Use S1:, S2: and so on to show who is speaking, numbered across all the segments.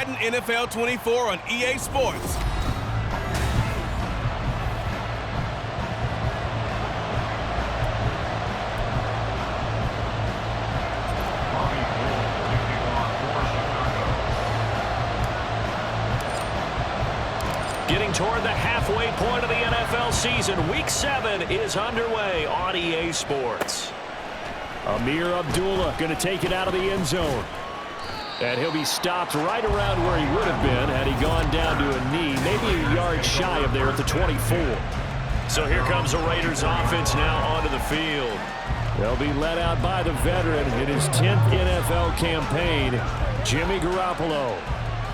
S1: Madden NFL 24 on EA Sports.
S2: Getting toward the halfway point of the NFL season. Week 7 is underway on EA Sports.
S3: Amir Abdullah going to take it out of the end zone. And he'll be stopped right around where he would have been had he gone down to a knee, maybe a yard shy of there at the 24.
S2: So here comes the Raiders offense now onto the field.
S3: They'll be led out by the veteran in his 10th NFL campaign, Jimmy Garoppolo.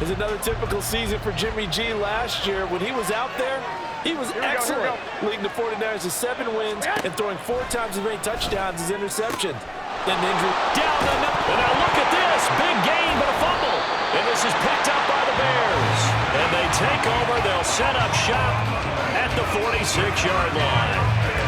S4: It's another typical season for Jimmy G. Last year, when he was out there, he was excellent, leading the 49ers to 7 wins and throwing 4 times as many touchdowns as interceptions. Then the injury
S2: down the middle. And now look at this. Big gain, but a fumble. And this is picked up by the Bears. And they take over. They'll set up shop at the 46-yard line.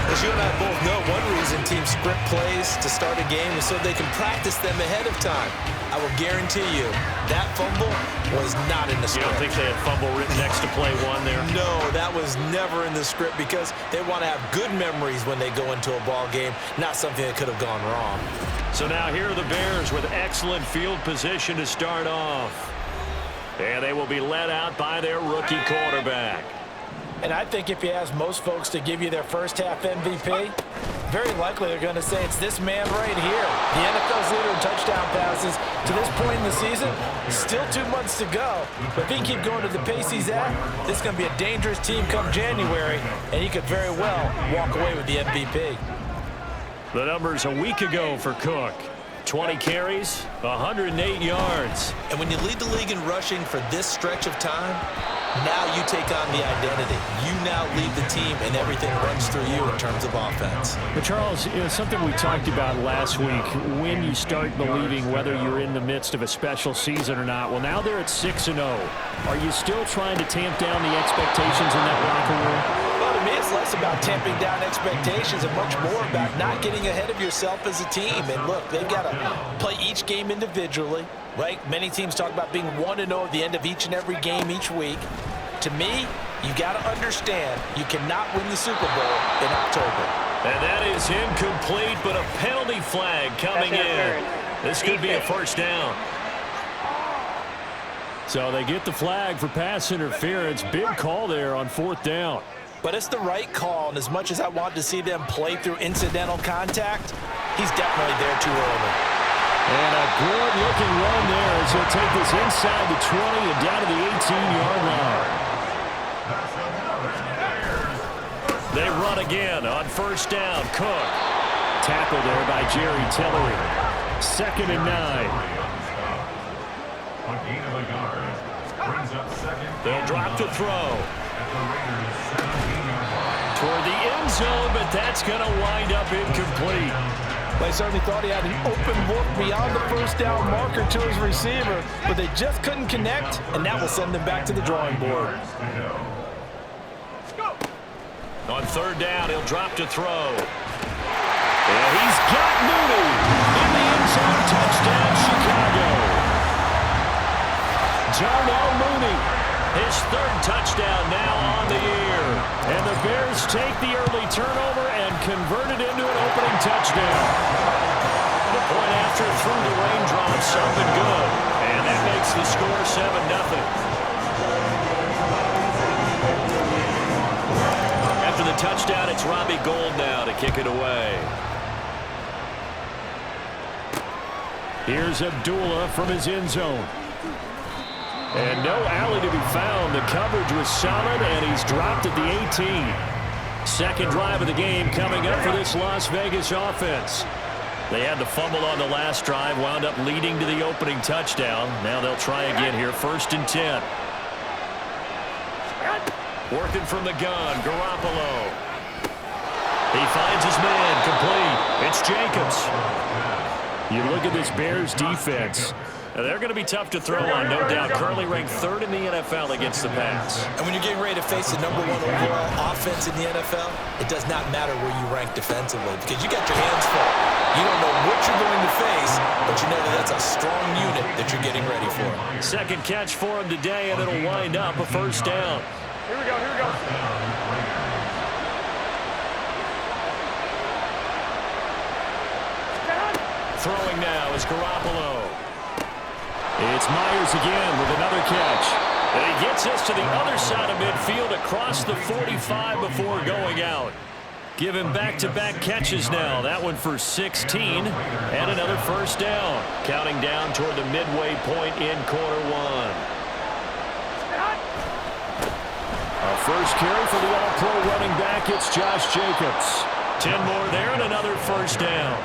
S5: As you and I both know, one reason teams script plays to start a game is so they can practice them ahead of time. I will guarantee you that fumble was not in the script.
S2: You don't think they had fumble written next to play 1 there?
S5: No, that was never in the script because they want to have good memories when they go into a ball game, not something that could have gone wrong.
S2: So now here are the Bears with excellent field position to start off. And they will be led out by their rookie quarterback.
S4: And I think if you ask most folks to give you their first half MVP, very likely they're going to say it's this man right here. The NFL's leader in touchdown passes to this point in the season. Still 2 months to go. But if he can keep going to the pace he's at, this is going to be a dangerous team come January, and he could very well walk away with the MVP.
S3: The numbers a week ago for Cook. 20 carries, 108 yards.
S5: And when you lead the league in rushing for this stretch of time, now you take on the identity. You now lead the team, and everything runs through you in terms of offense.
S3: But, Charles, something we talked about last week, when you start believing whether you're in the midst of a special season or not. Well, now they're at 6-0. Are you still trying to tamp down the expectations in that locker room?
S4: Well, to me, it's less about tamping down expectations and much more about not getting ahead of yourself as a team. And, look, they've got to play each game individually. Right? Many teams talk about being 1-0 at the end of each and every game each week. To me, you got to understand you cannot win the Super Bowl in October.
S2: And that is incomplete, but a penalty flag coming in. This could be a first down.
S3: So they get the flag for pass interference. Big call there on 4th down.
S4: But it's the right call, and as much as I want to see them play through incidental contact, he's definitely there too early.
S3: And a good-looking run there as he'll take this inside the 20 and down to the 18-yard line.
S2: They run again on first down. Cook.
S3: Tackle there by Jerry Tillery. 2nd and 9.
S2: They'll drop to throw. Toward the end zone, but that's going to wind up incomplete.
S4: They certainly thought he had an open look beyond the first down marker to his receiver, but they just couldn't connect, and that will send them back to the drawing board.
S2: On 3rd down, he'll drop to throw. And he's got Mooney in the end zone. Touchdown, Chicago.
S3: Darnell Mooney.
S2: His 3rd touchdown now on the year.
S3: And the Bears take the early turnover and convert it into an opening touchdown.
S2: The point after through the raindrops, something good. And that makes the score 7-0. After the touchdown, it's Robbie Gould now to kick it away.
S3: Here's Abdullah from his end zone. And no alley to be found. The coverage was solid, and he's dropped at the 18. 2nd drive of the game coming up for this Las Vegas offense.
S2: They had the fumble on the last drive, wound up leading to the opening touchdown. Now they'll try again here, 1st and 10. Working from the gun, Garoppolo. He finds his man, complete. It's Jacobs.
S3: You look at this Bears defense.
S2: Now, they're going to be tough to throw on, no doubt. Currently ranked 3rd in the NFL against the pass.
S5: And when you're getting ready to face the #1 overall offense in the NFL, it does not matter where you rank defensively because you got your hands full. You don't know what you're going to face, but you know that that's a strong unit that you're getting ready for.
S2: Second catch for him today, and it'll wind up a first down.
S6: Here we go, here we go.
S2: Throwing now is Garoppolo. It's Myers again with another catch. And he gets us to the other side of midfield across the 45 before going out. Give him back-to-back catches now. That one for 16 and another first down. Counting down toward the midway point in quarter one. Our first carry for the All-Pro running back, it's Josh Jacobs. 10 more there and another first down.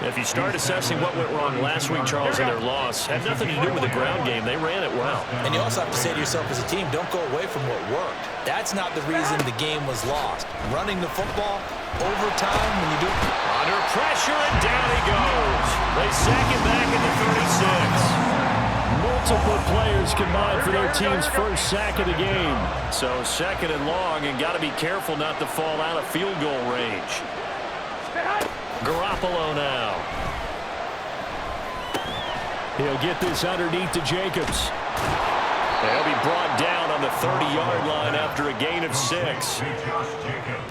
S2: If you start assessing what went wrong last week, Charles, in their loss, had nothing to do with the ground game. They ran it well.
S5: And you also have to say to yourself as a team, don't go away from what worked. That's not the reason the game was lost. Running the football, overtime, when you do...
S2: Under pressure, and down he goes. They sack it back at the 36.
S3: Multiple players combined for their team's first sack of the game.
S2: So 2nd and long, and got to be careful not to fall out of field goal range. Garoppolo now.
S3: He'll get this underneath to Jacobs.
S2: They'll be brought down on the 30-yard line after a gain of 6.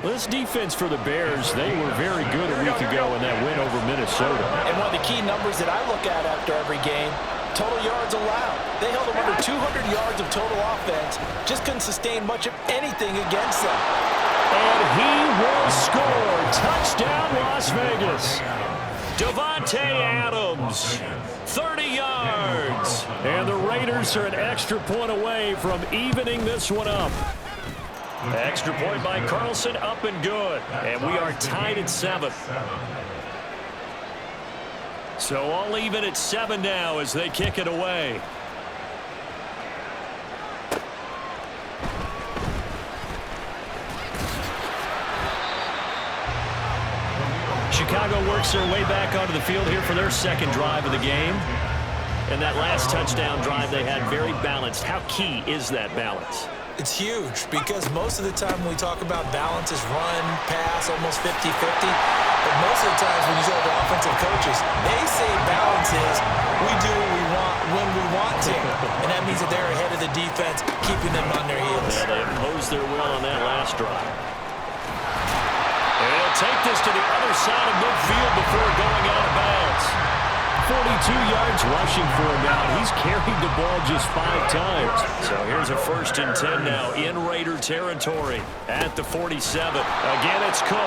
S3: This defense for the Bears, they were very good a week ago in that win over Minnesota.
S4: And one of the key numbers that I look at after every game, total yards allowed. They held them under 200 yards of total offense. Just couldn't sustain much of anything against them.
S3: And he will score. Touchdown, Las Vegas.
S2: Davante Adams, 30 yards.
S3: And the Raiders are an extra point away from evening this one up.
S2: Extra point by Carlson, up and good. And we are tied at 7. So all even at 7 now as they kick it away. Chicago works their way back onto the field here for their second drive of the game. And that last touchdown drive they had very balanced. How key is that balance?
S5: It's huge because most of the time when we talk about balance is run, pass, almost 50-50. But most of the times when you talk to offensive coaches, they say balance is we do what we want when we want to. And that means that they're ahead of the defense, keeping them on their heels.
S2: Yeah, they imposed their will on that last drive. And they'll take this to the other side of midfield before going out of bounds.
S3: 42 yards rushing for him now. He's carried the ball just 5 times.
S2: So here's a 1st and 10 now in Raider territory at the 47. Again, it's Cook.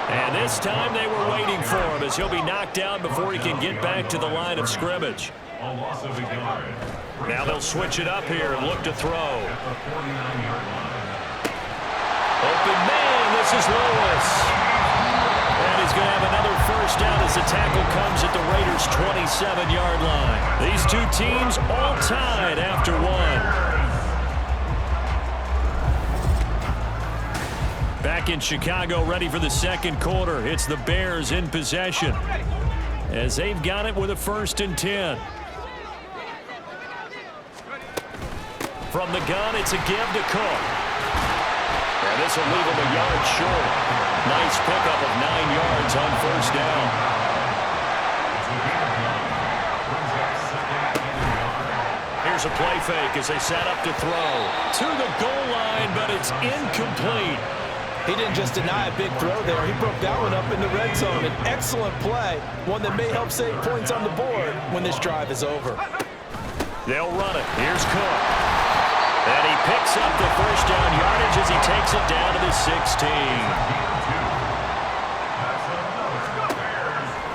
S2: And this time they were waiting for him as he'll be knocked down before he can get back to the line of scrimmage. Now they'll switch it up here and look to throw. Open man, this is Lewis. And he's going to have another first down as the tackle comes at the Raiders' 27-yard line. These two teams all tied after 1. Back in Chicago, ready for the second quarter. It's the Bears in possession as they've got it with a 1st and 10. From the gun, it's a give to Cook. And this will leave him a yard short. Nice pickup of 9 yards on first down. Here's a play fake as they set up to throw. To the goal line, but it's incomplete.
S4: He didn't just deny a big throw there. He broke that one up in the red zone. An excellent play, one that may help save points on the board when this drive is over.
S2: They'll run it. Here's Cook. And he picks up the first down yardage as he takes it down to the 16.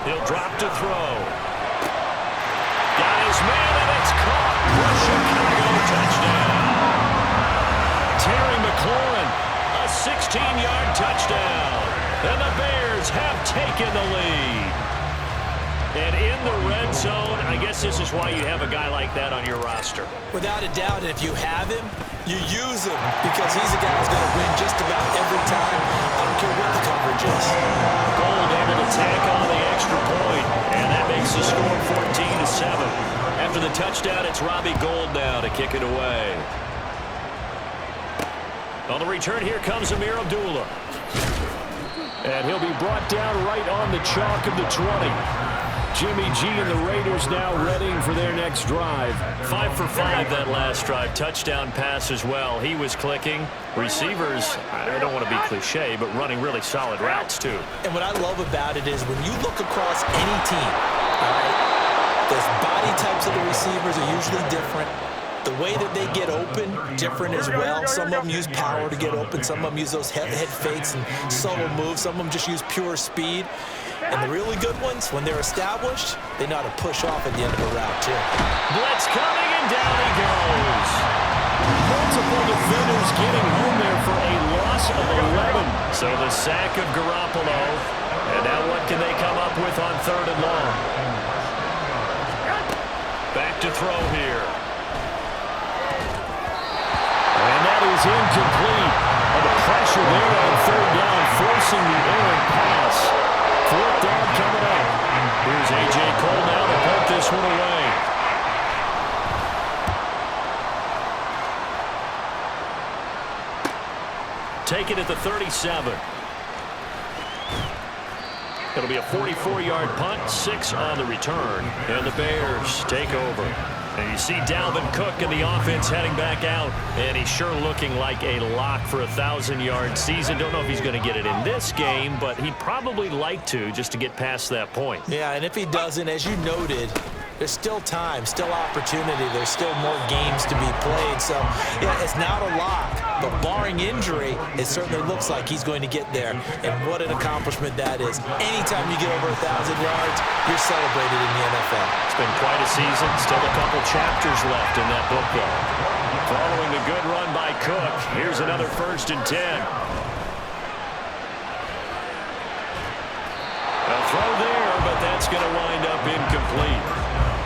S2: He'll drop to throw. Got his man, and it's caught for Chicago touchdown. Terry McLaurin, a 16-yard touchdown. And the Bears have taken the lead. And in the red zone, I guess this is why you have a guy like that on your roster.
S5: Without a doubt, and if you have him, you use him because he's a guy who's going to win just about every time. I don't care what the coverage is.
S2: Gold able to tack on the extra point, and that makes the score 14-7. After the touchdown, it's Robbie Gould now to kick it away. On the return, here comes Amir Abdullah.
S3: And he'll be brought down right on the chalk of the 20. Jimmy G and the Raiders now readying for their next drive.
S2: 5 for 5 that last drive. Touchdown pass as well. He was clicking. Receivers, I don't want to be cliche, but running really solid routes too.
S5: And what I love about it is when you look across any team, all right, the body types of the receivers are usually different. The way that they get open, different as well. Some of them use power to get open. Some of them use those head fakes and subtle moves. Some of them just use pure speed. And the really good ones, when they're established, they know how to push off at the end of a route, too.
S2: Blitz coming, and down he goes.
S3: Multiple defenders getting home there for a loss of 11.
S2: So the sack of Garoppolo. And now what can they come up with on 3rd and long? Back to throw here.
S3: And that is incomplete. And the pressure there on 3rd down, forcing the errant pass. 4th down coming up.
S2: Here's A.J. Cole now to put this one away. Take it at the 37. It'll be a 44-yard punt, 6 on the return. And the Bears take over. And you see Dalvin Cook in the offense heading back out. And he's sure looking like a lock for a 1,000-yard season. Don't know if he's going to get it in this game, but he'd probably like to just to get past that point.
S5: Yeah, and if he doesn't, as you noted, there's still time, still opportunity. There's still more games to be played. So, yeah, it's not a lock. But barring injury, it certainly looks like he's going to get there. And what an accomplishment that is. Anytime you get over 1,000 yards, you're celebrated in the NFL.
S2: It's been quite a season. Still a couple chapters left in that book, though. Following the good run by Cook, here's another 1st and 10. A throw there, but that's going to wind up incomplete.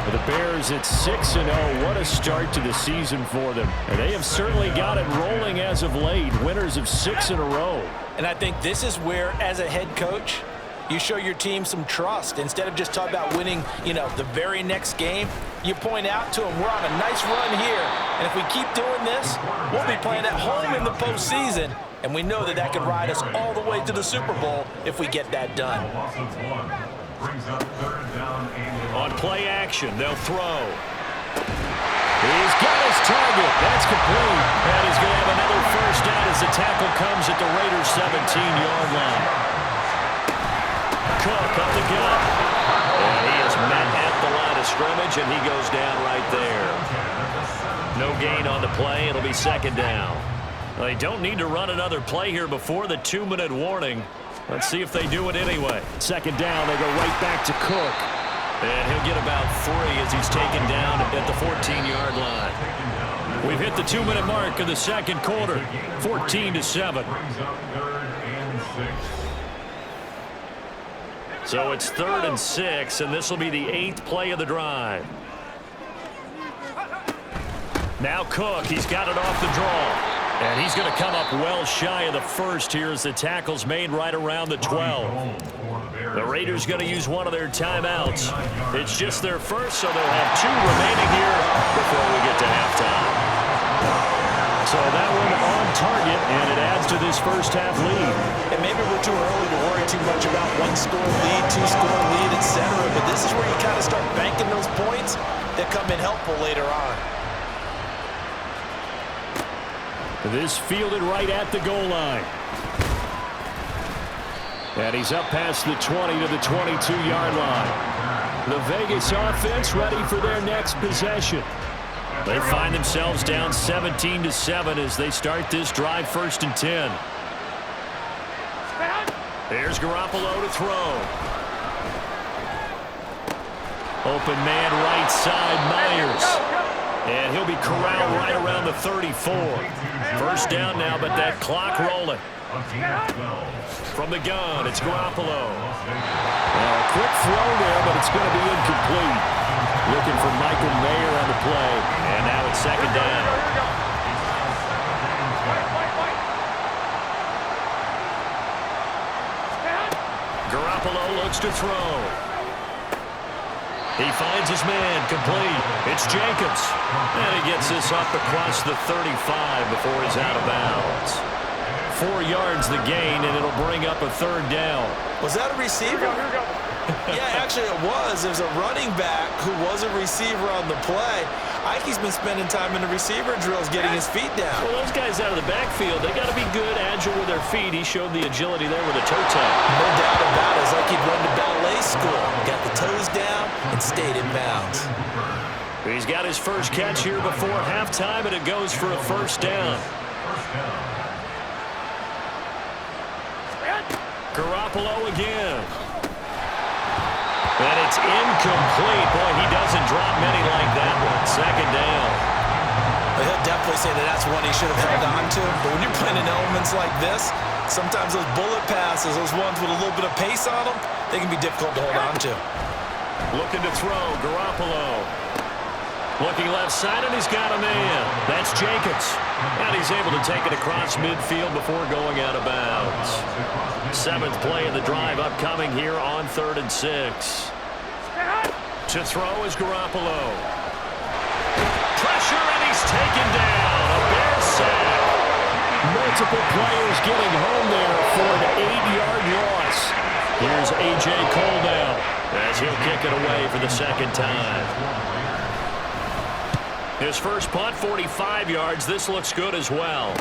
S3: For the Bears, it's 6-0. What a start to the season for them. And they have certainly got it rolling as of late. Winners of 6 in a row.
S4: And I think this is where, as a head coach, you show your team some trust. Instead of just talking about winning, the very next game, you point out to them, we're on a nice run here. And if we keep doing this, we'll be playing at home in the postseason. And we know that that could ride us all the way to the Super Bowl if we get that done.
S2: On play action, they'll throw.
S3: He's got his target. That's complete.
S2: And he's going to have another 1st down as the tackle comes at the Raiders' 17-yard line. Cook up the gut. And he is met at the line of scrimmage, and he goes down right there. No gain on the play. It'll be 2nd down. They don't need to run another play here before the 2-minute warning. Let's see if they do it anyway.
S3: 2nd down, they go right back to Cook.
S2: And he'll get about 3 as he's taken down at the 14-yard line. We've hit the 2-minute mark of the 2nd quarter, 14-7. So it's 3rd and 6, and this will be the 8th play of the drive. Now Cook, he's got it off the draw. And he's going to come up well shy of the 1st here as the tackle's made right around the 12. The Raiders going to use one of their timeouts. It's just their 1st, so they'll have 2 remaining here before we get to halftime.
S3: So that one on target, and it adds to this 1st half lead.
S4: And maybe we're too early to worry too much about 1-score lead, 2-score lead, etc. But this is where you kind of start banking those points that come in helpful later on.
S3: This fielded right at the goal line. And he's up past the 20 to the 22-yard line. The Vegas offense ready for their next possession.
S2: They find themselves down 17-7 as they start this drive, 1st and 10. There's Garoppolo to throw. Open man right side, Myers. And he'll be corralled right around the 34. 1st down now, but that clock rolling. From the gun, it's Garoppolo.
S3: A quick throw there, but it's going to be incomplete. Looking for Michael Mayer on the play.
S2: And now it's 2nd down. Garoppolo looks to throw. He finds his man, complete. It's Jacobs. And he gets this up across the 35 before he's out of bounds. 4 yards the gain, and it'll bring up a 3rd down.
S5: Was that a receiver? Yeah, actually it was. There's a running back who was a receiver on the play. Ike's been spending time in the receiver drills getting his feet down.
S2: Well, those guys out of the backfield, they got to be good, agile with their feet. He showed the agility there with a toe tap.
S5: No doubt about it. It's like he'd run to ballet school. Got the toes down and stayed in bounds.
S2: He's got his first catch here before halftime, and it goes for a 1st down. Garoppolo again. And it's incomplete. Boy, he doesn't drop many like that one. 2nd down.
S5: Well, he'll definitely say that that's one he should have held on to. But when you're playing in elements like this, sometimes those bullet passes, those ones with a little bit of pace on them, they can be difficult to hold on to.
S2: Looking to throw, Garoppolo. Looking left side, and he's got a man. That's Jacobs. And he's able to take it across midfield before going out of bounds. 7th play of the drive upcoming here on 3rd and 6. To throw is Garoppolo. Pressure, and he's taken down. A Bear sack.
S3: Multiple players getting home there for an 8-yard loss.
S2: Here's A.J. Cole now as he'll kick it away for the 2nd time. His first punt, 45 yards. This looks good as well.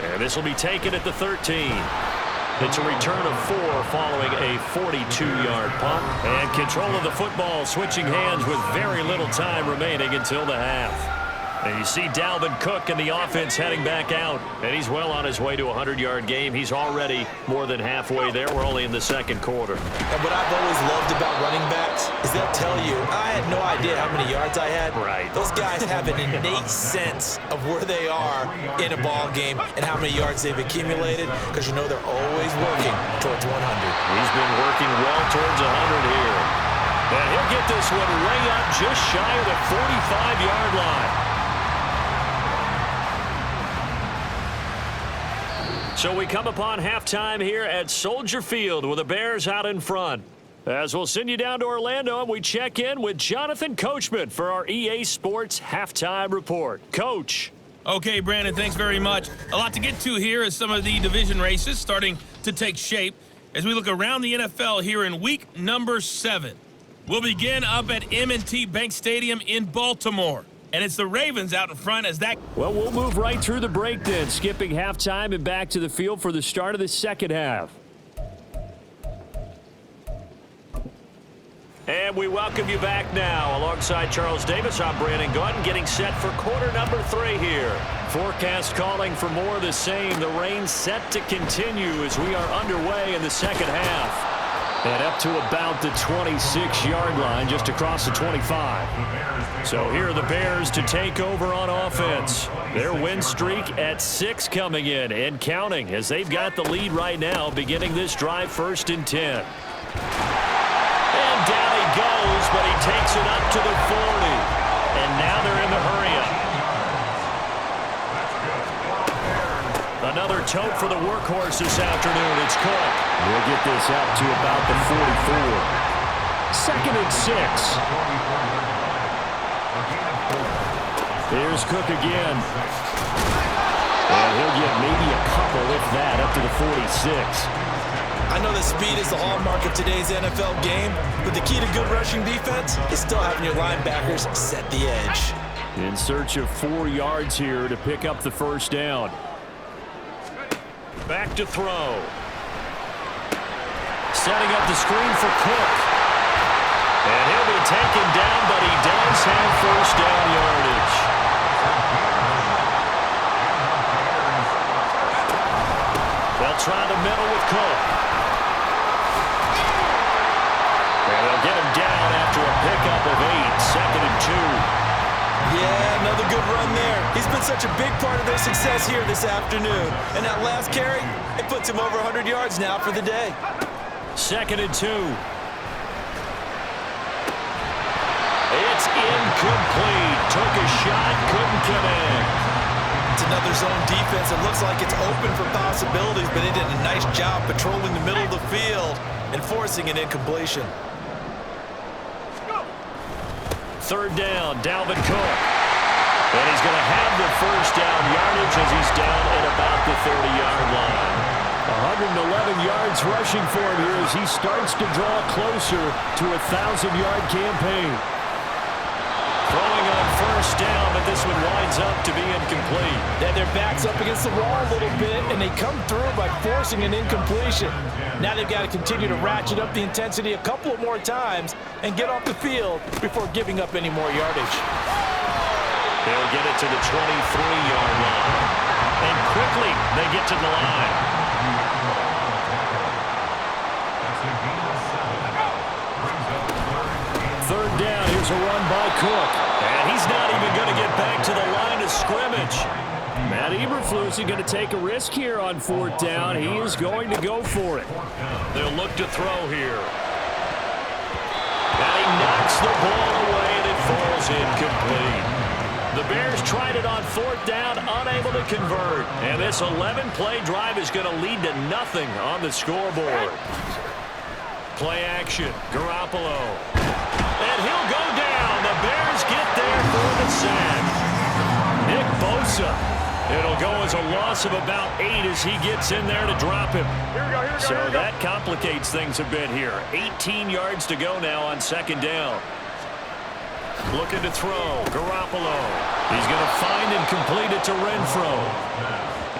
S2: And this will be taken at the 13. It's a return of 4 following a 42-yard punt. And control of the football switching hands with very little time remaining until the half. And you see Dalvin Cook and the offense heading back out. And he's well on his way to a 100-yard game. He's already more than halfway there. We're only in the 2nd quarter.
S5: And what I've always loved about running backs is they'll tell you, I had no idea how many yards I had.
S2: Right.
S5: Those guys have an innate sense of where they are in a ball game and how many yards they've accumulated, because you know they're always working towards 100.
S2: He's been working well towards 100 here. And he'll get this one way up just shy of the 45-yard line. So we come upon halftime here at Soldier Field with the Bears out in front. As we'll send you down to Orlando, and we check in with Jonathan Coachman for our EA Sports Halftime Report. Coach.
S1: Okay, Brandon, thanks very much. A lot to get to here as some of the division races starting to take shape as we look around the NFL here in week number 7. We'll begin up at M&T Bank Stadium in Baltimore. And it's the Ravens out in front as that...
S3: Well, we'll move right through the break then, skipping halftime and back to the field for the start of the 2nd half.
S2: And we welcome you back now. Alongside Charles Davis, I'm Brandon Gordon, getting set for quarter number 3 here. Forecast calling for more of the same. The rain set to continue as we are underway in the 2nd half.
S3: And up to about the 26-yard line, just across the 25.
S2: So here are the Bears to take over on offense. Their win streak at 6 coming in and counting as they've got the lead right now, beginning this drive 1st and 10. And down he goes, but he takes it up to the 40. And now they're in the hurry-up. Another tote for the workhorse this afternoon. It's Cook.
S3: We'll get this out to about the 44. 2nd and 6. Here's Cook again. And he'll get maybe a couple, if that, up to the 46.
S5: I know that speed is the hallmark of today's NFL game, but the key to good rushing defense is still having your linebackers set the edge.
S3: In search of 4 yards here to pick up the 1st down.
S2: Back to throw. Setting up the screen for Cook. And he'll be taken down, but he does have 1st down yardage. They'll try the middle with Cook. And they'll get him down after a pickup of 8. 2nd and 2.
S5: Yeah, another good run there. He's been such a big part of their success here this afternoon. And that last carry, it puts him over 100 yards now for the day.
S2: 2nd and 2. It's incomplete. Took a shot, couldn't connect.
S5: It's another zone defense. It looks like it's open for possibilities, but they did a nice job patrolling the middle of the field and forcing an incompletion.
S2: third down, Dalvin Cook. And he's going to have the first down yardage as he's down at about the 30-yard line.
S3: 111 yards rushing for him here as he starts to draw closer to a 1,000-yard campaign.
S2: Throwing on first down, but this one winds up to be incomplete.
S4: Then their back's up against the wall a little bit, and they come through by forcing an incompletion. Now they've got to continue to ratchet up the intensity a couple of more times and get off the field before giving up any more yardage.
S2: They'll get it to the 23-yard line. And quickly, they get to the line.
S3: Third down, here's a run by Cook.
S2: And he's not even going to get back to the line of scrimmage.
S3: Matt Eberflus is going to take a risk here on fourth down. He is going to go for it.
S2: They'll look to throw here. And he knocks the ball away, and it falls incomplete. The Bears tried it on fourth down, unable to convert. And this 11-play drive is going to lead to nothing on the scoreboard. Play action, Garoppolo. And he'll go down. The Bears get there for the sack. Nick Bosa. It'll go as a loss of about 8 as he gets in there to drop him. So that complicates things a bit here. 18 yards to go now on second down. Looking to throw, Garoppolo. He's going to find and complete it to Renfro.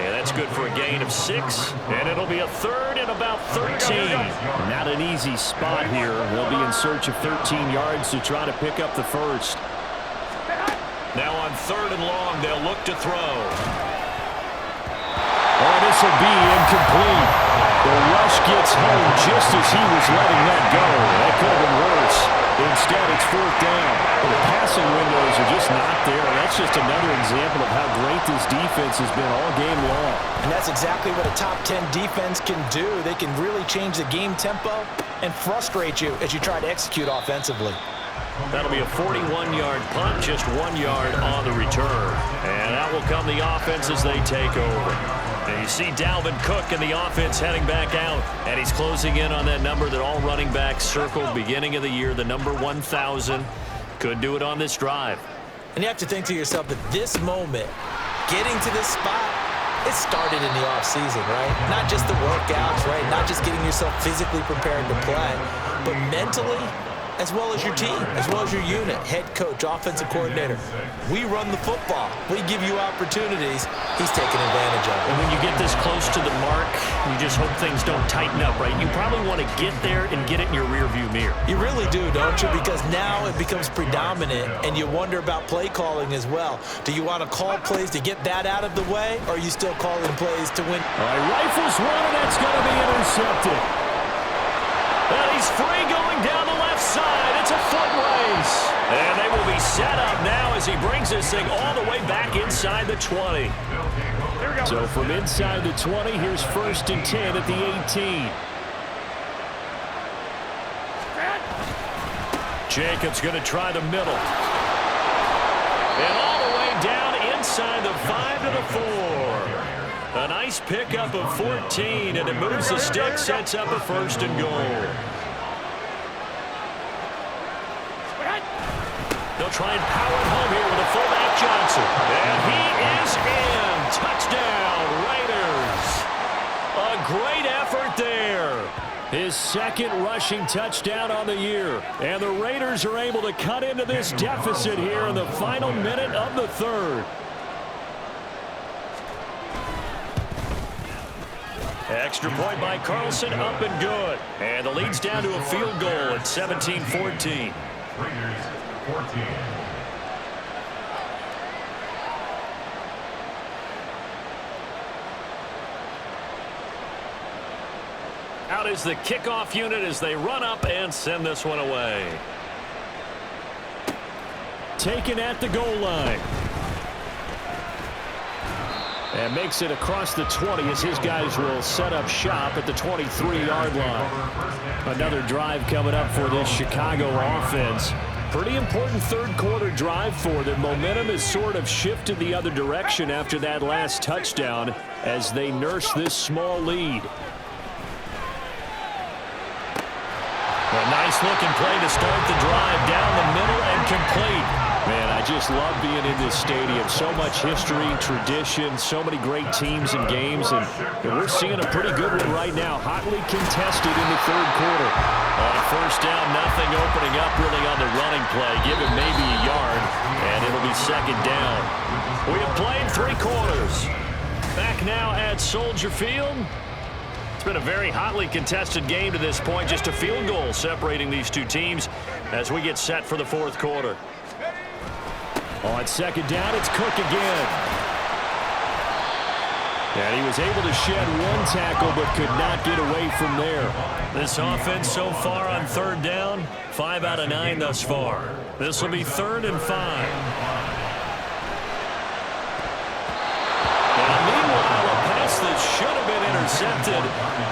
S2: And that's good for a gain of 6. And it'll be a third and about 13.
S3: Not an easy spot here. They'll be in search of 13 yards to try to pick up the first.
S2: Now on third and long, they'll look to throw.
S3: Oh, this will be incomplete. The rush gets home just as he was letting that go. That could have been worse. Instead, it's fourth down. The passing windows are just not there. That's just another example of how great this defense has been all game long.
S4: And that's exactly what a top 10 defense can do. They can really change the game tempo and frustrate you as you try to execute offensively.
S2: That'll be a 41-yard punt, just 1 yard on the return. And out will come the offense as they take over. And you see Dalvin Cook in the offense heading back out. And he's closing in on that number that all running backs circled beginning of the year, the number 1,000. Could do it on this drive.
S4: And you have to think to yourself that this moment, getting to this spot, it started in the offseason, right? Not just the workouts, right? Not just getting yourself physically prepared to play, but mentally, as well as your team, as well as your unit, head coach, offensive coordinator. We run the football. We give you opportunities. He's taking advantage of it.
S2: And when you get this close to the mark, you just hope things don't tighten up, right? You probably want to get there and get it in your rearview mirror.
S4: You really do, don't you? Because now it becomes predominant, and you wonder about play calling as well. Do you want to call plays to get that out of the way, or are you still calling plays to win?
S3: All right, rifles one, and that's going to be intercepted.
S2: And he's free going down the left side. It's a foot race. And they will be set up now as he brings this thing all the way back inside the 20.
S3: So from inside the 20, here's 1st and 10 at the 18.
S2: Jacobs going to try the middle. And all the way down inside the 5 to the 4. A nice pickup of 14, and it moves the stick, sets up a 1st and goal. They'll try and power it home here with a fullback Johnson. And he is in. Touchdown, Raiders. A great effort there.
S3: His second rushing touchdown on the year. And the Raiders are able to cut into this deficit here in the final minute of the third.
S2: Extra point by Carlson, up and good. And the lead's down to a field goal at 17-14.
S6: Raiders 14.
S2: Out is the kickoff unit as they run up and send this one away.
S3: Taken at the goal line. And makes it across the 20 as his guys will set up shop at the 23-yard line. Another drive coming up for this Chicago offense. Pretty important third quarter drive for them. Momentum has sort of shifted the other direction after that last touchdown as they nurse this small lead.
S2: A nice Nice-looking play to start the drive down the middle and complete.
S3: Man, I just love being in this stadium. So much history, tradition, so many great teams and games, and we're seeing a pretty good one right now. Hotly contested in the third quarter.
S2: On first down, nothing opening up really on the running play. Give him maybe a yard, and it'll be second down. We have played 3 quarters. Back now at Soldier Field. It's been a very hotly contested game to this point. Just a field goal separating these two teams as we get set for the fourth quarter.
S3: On second down, it's Cook again. And he was able to shed 1 tackle but could not get away from there.
S2: This offense so far on third down, 5 out of 9 thus far. This will be 3rd and 5. And meanwhile, a pass that should have been intercepted,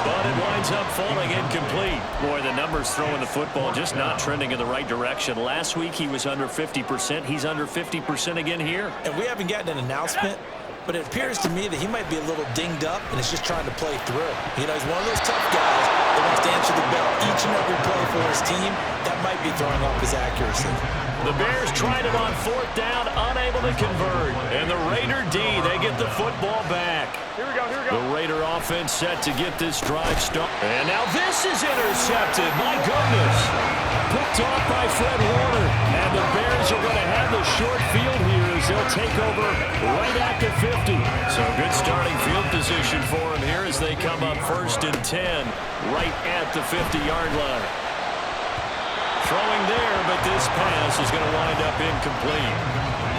S2: but it winds up falling incomplete. Boy, the numbers throwing the football just not trending in the right direction. Last week he was under 50%. He's under 50% again here.
S5: And we haven't gotten an announcement, but it appears to me that he might be a little dinged up and is just trying to play through. You know, he's one of those tough guys that wants to answer the bell each and every play for his team. That might be throwing off his accuracy.
S2: The Bears tried it on 4th down, unable to convert. And the Raider D, they get the football back.
S6: Here we go.
S2: The Raider offense set to get this drive started. And now this is intercepted. My goodness.
S3: Picked off by Fred Warner. And the Bears are going to have the short field here as they'll take over right at the 50.
S2: So good starting field position for him here as they come up 1st and 10 right at the 50-yard line. Throwing there, but this pass is going to wind up incomplete.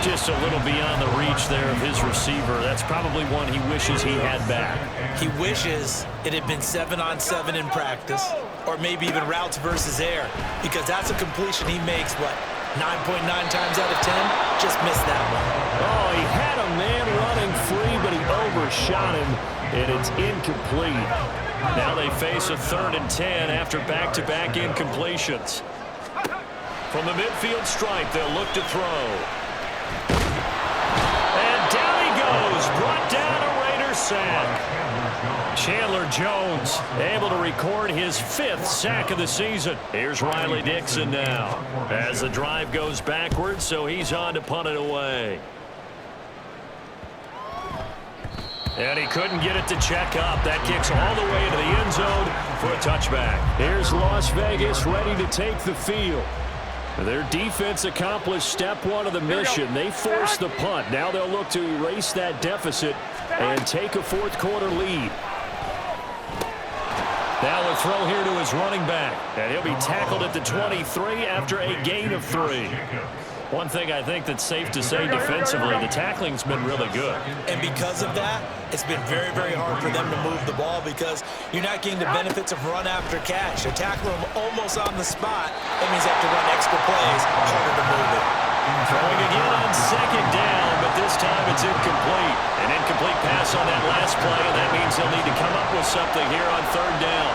S2: Just a little beyond the reach there of his receiver. That's probably one he wishes he had back.
S5: He wishes it had been 7-on-7 in practice, or maybe even routes versus air, because that's a completion he makes, what, 9.9 times out of 10? Just missed that one.
S3: Oh, he had a man running free, but he overshot him, and it's incomplete.
S2: Now they face a 3rd and 10 after back-to-back incompletions. From the midfield stripe, they'll look to throw. And down he goes, brought down a Raider sack. Chandler Jones able to record his 5th sack of the season. Here's Riley Dixon now as the drive goes backwards, so he's on to punt it away. And he couldn't get it to check up. That kicks all the way into the end zone for a touchback.
S3: Here's Las Vegas ready to take the field. Their defense accomplished step 1 of the mission. They forced the punt. Now they'll look to erase that deficit and take a fourth quarter lead.
S2: Now a throw here to his running back. And he'll be tackled at the 23 after a gain of 3. One thing I think that's safe to say defensively, the tackling's been really good.
S5: And because of that, it's been very, very hard for them to move the ball because you're not getting the benefits of run after catch. They tackle him almost on the spot. That means they have to run extra plays, harder to move it.
S2: Throwing again on 2nd down, but this time it's incomplete. An incomplete pass on that last play, and that means they'll need to come up with something here on 3rd down.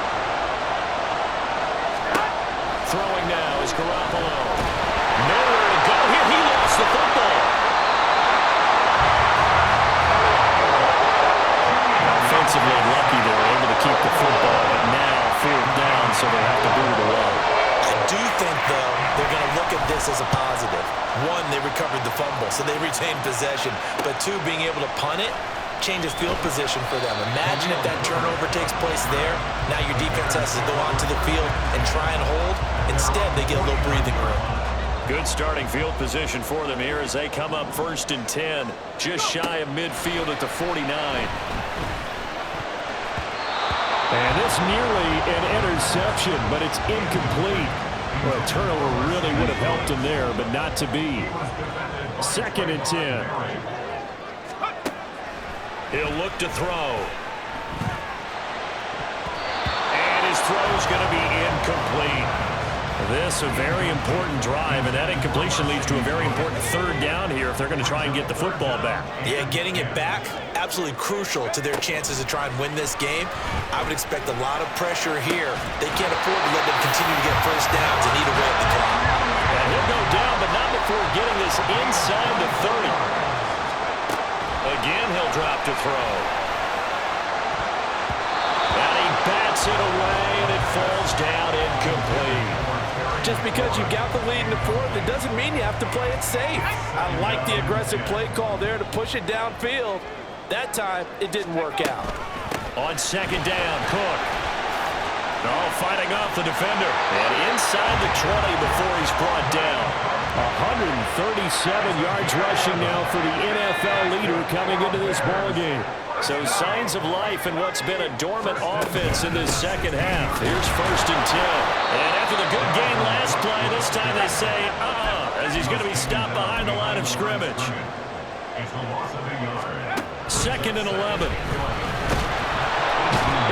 S2: Throwing now is Garoppolo. Nowhere to go here. He lost the football. Offensively lucky they were able to keep the football, but now 4th down, so they'll have to boot it away.
S5: I do think, though, they're going to look at this as a positive. 1, they recovered the fumble, so they retained possession. But 2, being able to punt it changes field position for them. Imagine if that turnover takes place there. Now your defense has to go onto the field and try and hold. Instead, they get a little breathing room.
S2: Good starting field position for them here as they come up 1st and 10, just shy of midfield at the 49.
S3: And it's nearly an interception, but it's incomplete. Well, a turnover really would have helped him there, but not to be. 2nd and 10.
S2: He'll look to throw. And his throw's going to be incomplete. This a very important drive, and that incompletion leads to a very important 3rd down here if they're going to try and get the football back.
S5: Yeah, getting it back, absolutely crucial to their chances to try and win this game. I would expect a lot of pressure here. They can't afford to let them continue to get 1st downs and eat away at the clock.
S2: And he'll go down, but not before getting this inside the 30. Again, he'll drop to throw. And he bats it away, and it falls down incomplete.
S4: Just because you got the lead in the fourth, it doesn't mean you have to play it safe. I like the aggressive play call there to push it downfield. That time, it didn't work out.
S2: On second down, Cook. Oh, fighting off the defender. And inside the 20 before he's brought down.
S3: 137 yards rushing now for the NFL leader coming into this ballgame.
S2: So signs of life in what's been a dormant offense in this second half. Here's 1st and 10. And after the good game last play, this time they say, as he's going to be stopped behind the line of scrimmage.
S6: It's a loss of a yard.
S2: 2nd and 11.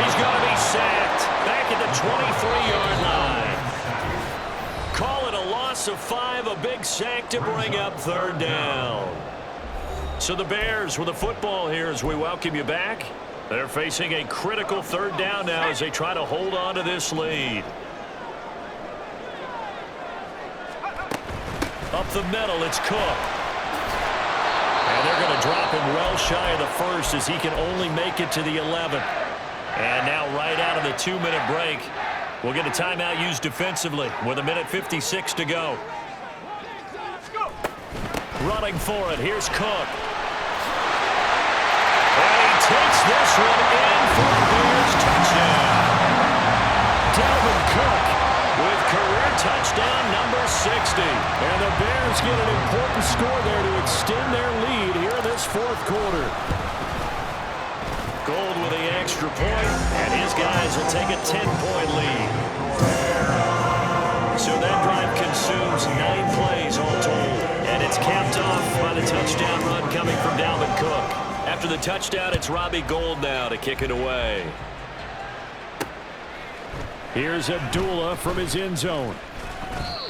S2: He's going to be sacked back at the 23-yard line. Call it a loss of 5, a big sack to bring up 3rd down. So the Bears with the football here as we welcome you back. They're facing a critical 3rd down now as they try to hold on to this lead. Up the middle, it's Cook. And they're going to drop him well shy of the 1st as he can only make it to the 11th. And now right out of the 2-minute break, we'll get a timeout used defensively with 1:56 to go. Running for it, here's Cook. And he takes this one in for a Bears touchdown. Dalvin Cook with career touchdown number 60.
S3: And the Bears get an important score there to extend their lead here in this 4th quarter.
S2: Gold with the extra point, and his guys will take a 10-point lead. So that drive consumes 9 plays all told, and it's capped off by the touchdown run coming from Dalvin Cook. After the touchdown, it's Robbie Gould now to kick it away.
S3: Here's Abdullah from his end zone.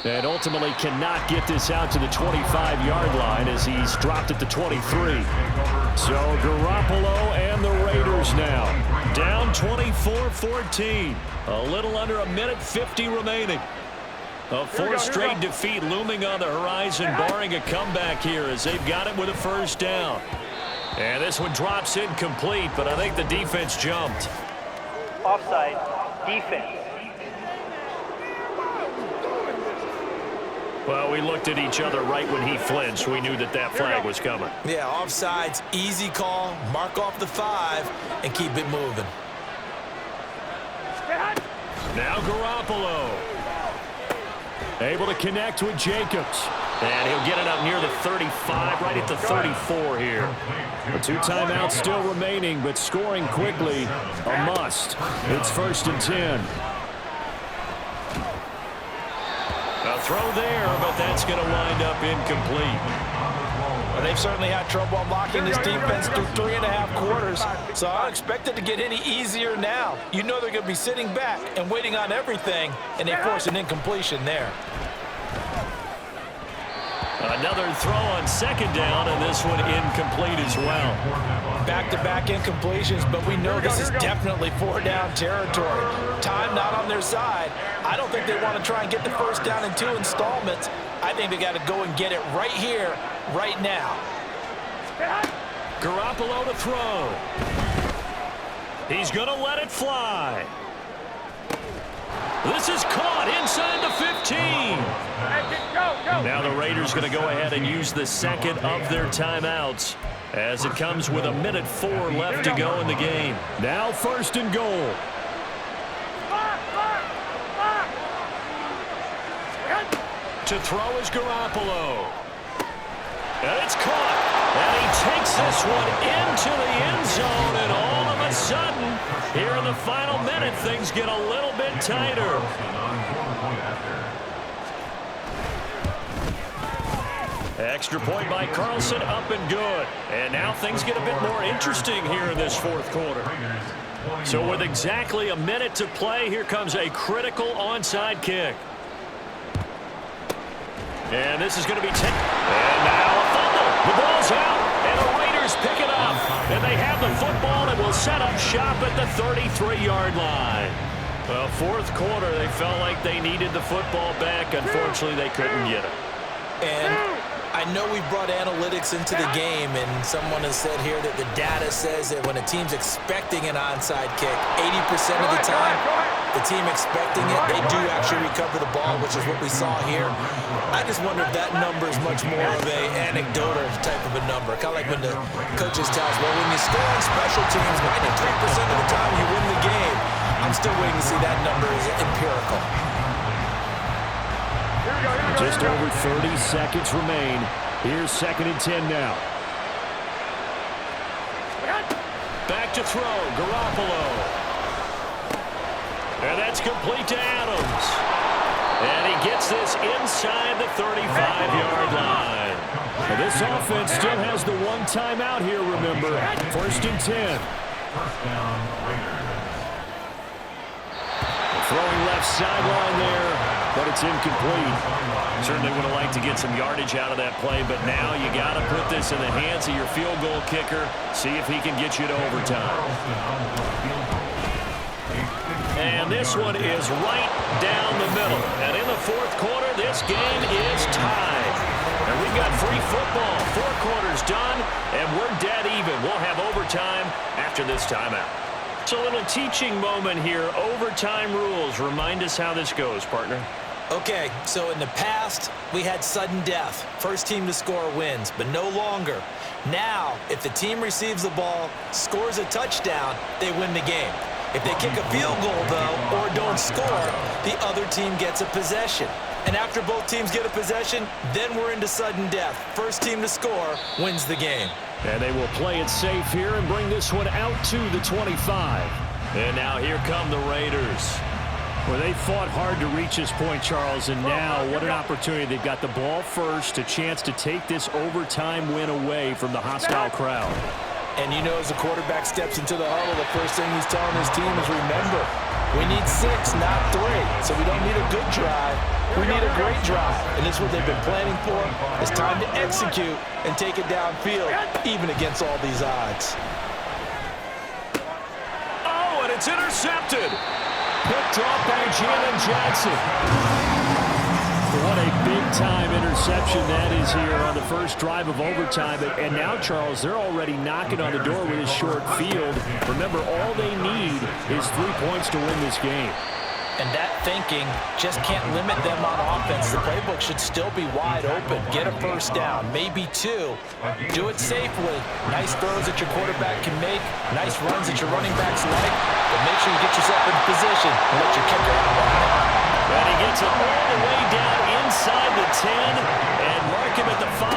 S3: And ultimately cannot get this out to the 25-yard line as he's dropped at the 23. So Garoppolo and the Raiders now.
S2: Down 24-14. A little under 1:50 remaining. A 4th straight defeat looming on the horizon, barring a comeback here as they've got it with a 1st down. And this one drops incomplete, but I think the defense jumped.
S7: Offside, defense.
S2: Well, we looked at each other right when he flinched. We knew that flag was coming.
S5: Yeah, offsides, easy call, mark off the 5, and keep it moving.
S2: Now Garoppolo.
S3: Able to connect with Jacobs.
S2: And he'll get it up near the 35, right at the 34 here.
S3: The 2 timeouts still remaining, but scoring quickly, a must. It's 1st and 10.
S2: A throw there, but that's going to wind up incomplete.
S4: Well, they've certainly had trouble unlocking this defense through 3.5 quarters, so I don't expect it to get any easier now. You know they're going to be sitting back and waiting on everything, and they force an incompletion there.
S2: Another throw on 2nd down, and this one incomplete as well.
S4: Back-to-back incompletions, but we know this is definitely 4-down territory. Time not on their side. I don't think they want to try and get the 1st down in 2 installments. I think they got to go and get it right here, right now.
S2: Garoppolo to throw. He's going to let it fly. This is caught inside the 15. Now the Raiders going to go ahead and use the 2nd of their timeouts as it comes with 1:04 left to go in the game.
S3: Now 1st and goal.
S2: To throw is Garoppolo. And it's caught. And he takes this one into the end zone, and all of a sudden, here in the final minute, things get a little bit tighter. Extra point by Carlson, up and good. And now things get a bit more interesting here in this 4th quarter. So with exactly a minute to play, here comes a critical onside kick. And this is going to be taken. And now a fumble. The ball's out, and the Raiders pick it up. And they have the football and will set up shop at the 33-yard line. Well, 4th quarter, they felt like they needed the football back. Unfortunately, they couldn't get it.
S5: And I I know we brought analytics into the game, and someone has said here that the data says that when a team's expecting an onside kick, 80% of the time, the team expecting it, they do actually recover the ball, which is what we saw here. I just wonder if that number is much more of a anecdotal type of a number. Kind of like when the coaches tell us, well, when you score on special teams, 93% of the time you win the game. I'm still waiting to see that number is empirical.
S3: Just over 30 seconds remain. Here's 2nd and 10 now.
S2: Back to throw, Garoppolo. And that's complete to Adams. And he gets this inside the 35-yard line.
S3: Well, this offense still has the one timeout here, remember. 1st and 10. Throwing left sideline there, but it's incomplete.
S2: Certainly would have liked to get some yardage out of that play, but now you got to put this in the hands of your field goal kicker. See if he can get you to overtime. And this one is right down the middle. And in the 4th quarter, this game is tied. And we've got free football. 4 quarters done, and we're dead even. We'll have overtime after this timeout. So a little teaching moment here. Overtime rules. Remind us how this goes, partner.
S5: Okay, so in the past, we had sudden death. First team to score wins, but no longer. Now, if the team receives the ball, scores a touchdown, they win the game. If they kick a field goal, though, or don't score, the other team gets a possession. And after both teams get a possession, then we're into sudden death. First team to score wins the game.
S3: And they will play it safe here and bring this one out to the 25.
S2: And now here come the Raiders.
S3: Well, they fought hard to reach this point, Charles, and now what an opportunity. They've got the ball first, a chance to take this overtime win away from the hostile crowd.
S4: And you know, as the quarterback steps into the huddle, the first thing he's telling his team is, remember, we need 6, not 3. So we don't need a good drive. We need a great drive. And this is what they've been planning for. It's time to execute and take it downfield, even against all these odds.
S2: Oh, and it's intercepted.
S3: Picked off by Jalen Johnson. What a big-time interception that is here on the first drive of overtime. And now, Charles, they're already knocking on the door with a short field. Remember, all they need is 3 points to win this game.
S4: And that thinking just can't limit them on offense. The playbook should still be wide open. Get a first down, maybe 2. Do it safely. Nice throws that your quarterback can make. Nice runs that your running backs like. But make sure you get yourself in position and let your kicker out on it.
S2: And he gets it all the way down inside the 10 and mark him at the 5.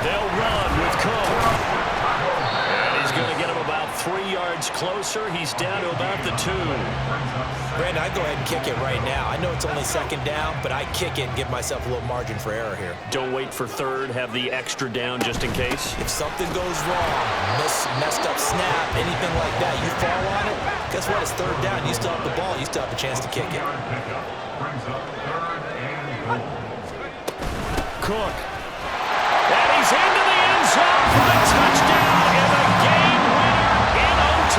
S2: They'll run with Cook. And he's going to get him about 3 yards closer. He's down to about the 2.
S5: Brandon, I'd go ahead and kick it right now. I know it's only 2nd down, but I kick it and give myself a little margin for error here.
S2: Don't wait for 3rd. Have the extra down just in case.
S5: If something goes wrong, messed up snap, anything like that, you fall on it, guess what? It's 3rd down. You still have the ball. You still have a chance to kick it.
S3: Cook.
S2: And he's into the end zone for the touchdown and the game winner in OT.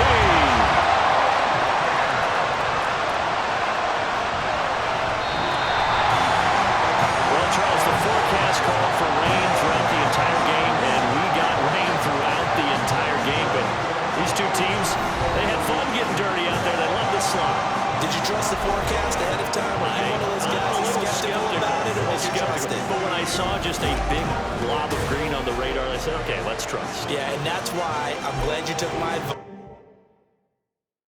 S2: Well, Charles, the forecast called for rain throughout the entire game, and we got rain throughout the entire game. But these two teams, they had fun getting dirty out there. They loved the slide.
S5: Did you trust the forecast ahead of time? Were you one of those guys who's skeptical about it, or did you trust it?
S2: But when I saw just a big blob of green on the radar, I said, okay, let's trust.
S5: Yeah, and that's why I'm glad you took my advice.